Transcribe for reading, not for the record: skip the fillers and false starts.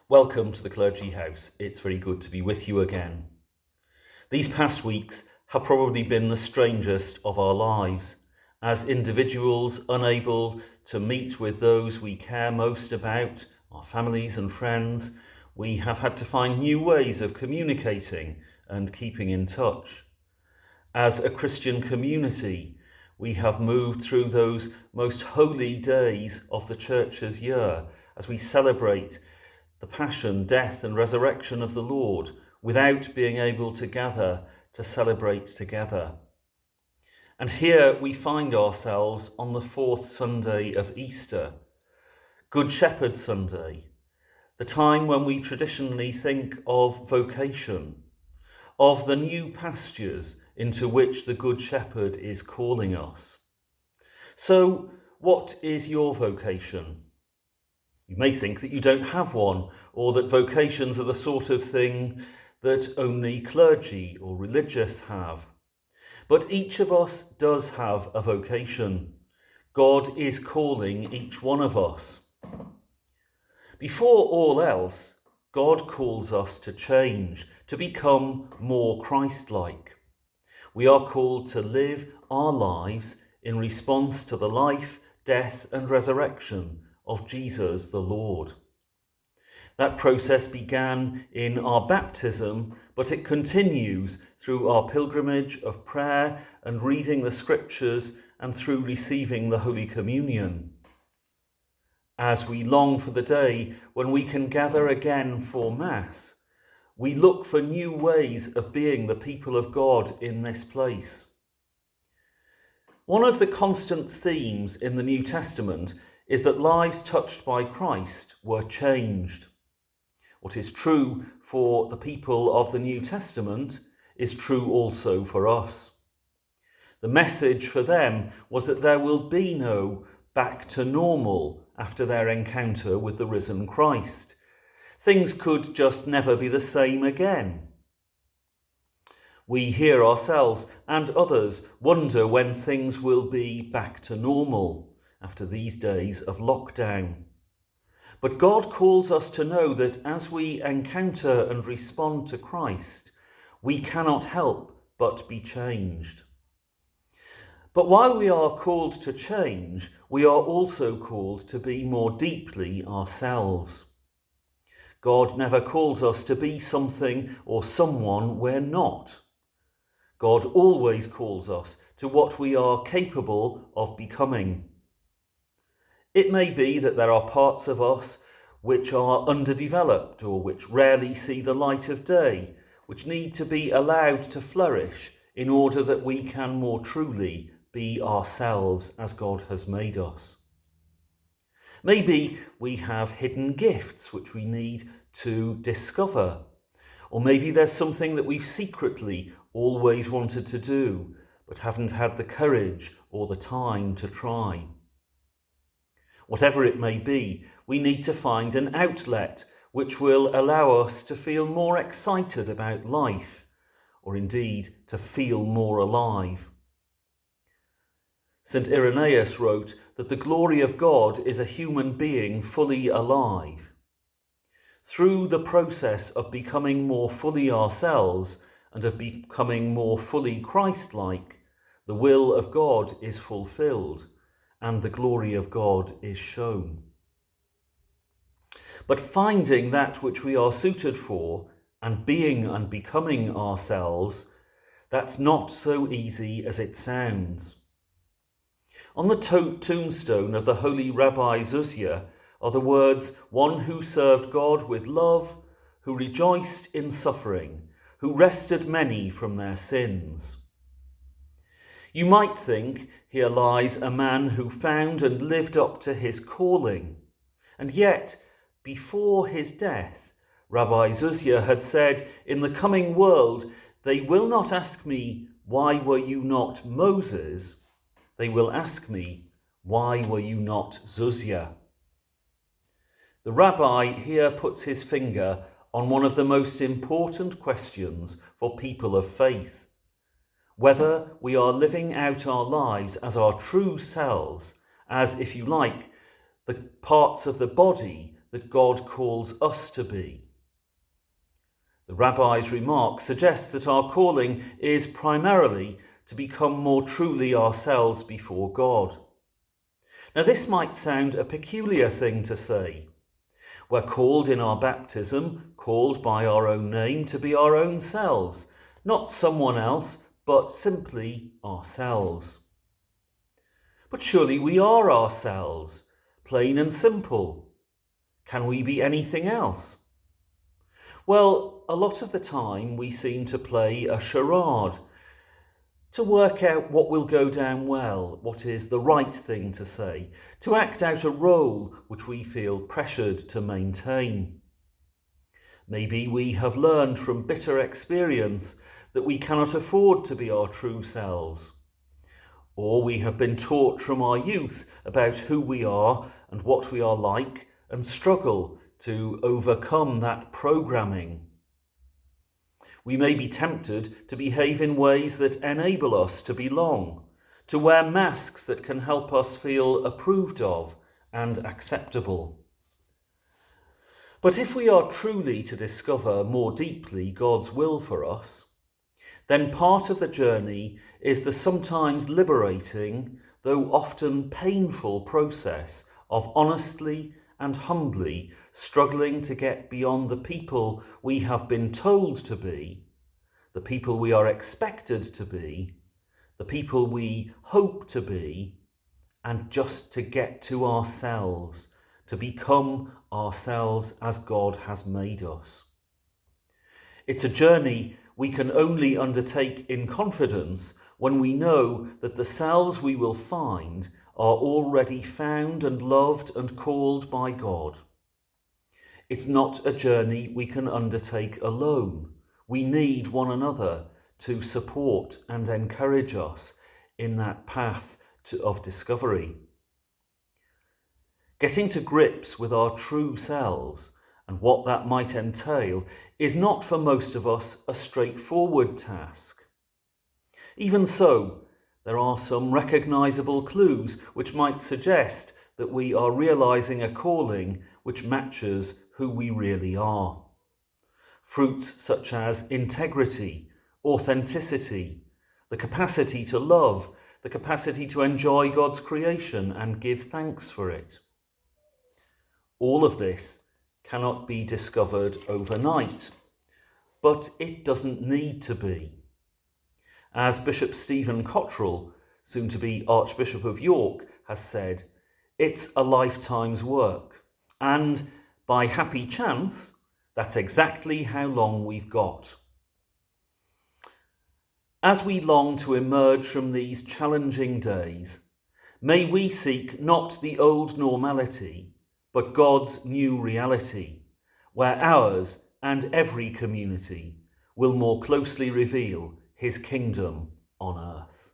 Welcome to the Clergy House. It's very good to be with you again. These past weeks have probably been the strangest of our lives, as individuals unable to meet with those we care most about, our families and friends. We have had to find new ways of communicating and keeping in touch. As a Christian community, we have moved through those most holy days of the Church's year as we celebrate the passion, death and resurrection of the Lord without being able to gather to celebrate together. And here we find ourselves on the fourth Sunday of Easter, Good Shepherd Sunday, the time when we traditionally think of vocation, of the new pastures into which the Good Shepherd is calling us. So, what is your vocation? You may think that you don't have one, or that vocations are the sort of thing that only clergy or religious have. But each of us does have a vocation. God is calling each one of us. Before all else, God calls us to change, to become more Christ-like. We are called to live our lives in response to the life, death and resurrection of Jesus the Lord. That process began in our baptism, but it continues through our pilgrimage of prayer and reading the scriptures and through receiving the Holy Communion. As we long for the day when we can gather again for Mass, we look for new ways of being the people of God in this place. One of the constant themes in the New Testament is that lives touched by Christ were changed. What is true for the people of the New Testament is true also for us. The message for them was that there will be no back to normal after their encounter with the risen Christ. Things could just never be the same again. We hear ourselves and others wonder when things will be back to normal after these days of lockdown. But God calls us to know that as we encounter and respond to Christ, we cannot help but be changed. But while we are called to change, we are also called to be more deeply ourselves. God never calls us to be something or someone we're not. God always calls us to what we are capable of becoming. It may be that there are parts of us which are underdeveloped or which rarely see the light of day, which need to be allowed to flourish in order that we can more truly be ourselves as God has made us. Maybe we have hidden gifts which we need to discover, or maybe there's something that we've secretly always wanted to do but haven't had the courage or the time to try. Whatever it may be, we need to find an outlet which will allow us to feel more excited about life, or indeed to feel more alive. St. Irenaeus wrote that the glory of God is a human being fully alive. Through the process of becoming more fully ourselves and of becoming more fully Christ-like, the will of God is fulfilled and the glory of God is shown. But finding that which we are suited for and being and becoming ourselves, that's not so easy as it sounds. On the tombstone of the holy Rabbi Zuzia are the words, "One who served God with love, who rejoiced in suffering, who rested many from their sins." You might think here lies a man who found and lived up to his calling. And yet, before his death, Rabbi Zuzia had said, "In the coming world, they will not ask me, 'Why were you not Moses?' They will ask me, 'Why were you not Zuzia?'" The rabbi here puts his finger on one of the most important questions for people of faith. Whether we are living out our lives as our true selves, as, if you like, the parts of the body that God calls us to be. The rabbi's remark suggests that our calling is primarily to become more truly ourselves before God. Now, this might sound a peculiar thing to say. We're called in our baptism, called by our own name, to be our own selves, not someone else, but simply ourselves. But surely we are ourselves, plain and simple. Can we be anything else? Well, a lot of the time we seem to play a charade to work out what will go down well, what is the right thing to say, to act out a role which we feel pressured to maintain. Maybe we have learned from bitter experience that we cannot afford to be our true selves. Or we have been taught from our youth about who we are and what we are like and struggle to overcome that programming. We may be tempted to behave in ways that enable us to belong, to wear masks that can help us feel approved of and acceptable. But if we are truly to discover more deeply God's will for us, then part of the journey is the sometimes liberating, though often painful process of honestly and humbly struggling to get beyond the people we have been told to be, the people we are expected to be, the people we hope to be, and just to get to ourselves, to become ourselves as God has made us. It's a journey we can only undertake in confidence when we know that the selves we will find are already found and loved and called by God. It's not a journey we can undertake alone. We need one another to support and encourage us in that path of discovery. Getting to grips with our true selves and what that might entail is not for most of us a straightforward task. Even so, there are some recognisable clues which might suggest that we are realising a calling which matches who we really are. Fruits such as integrity, authenticity, the capacity to love, the capacity to enjoy God's creation and give thanks for it. All of this cannot be discovered overnight, but it doesn't need to be. As Bishop Stephen Cottrell, soon to be Archbishop of York, has said, it's a lifetime's work, and by happy chance, that's exactly how long we've got. As we long to emerge from these challenging days, may we seek not the old normality, but God's new reality, where ours and every community will more closely reveal his kingdom on earth.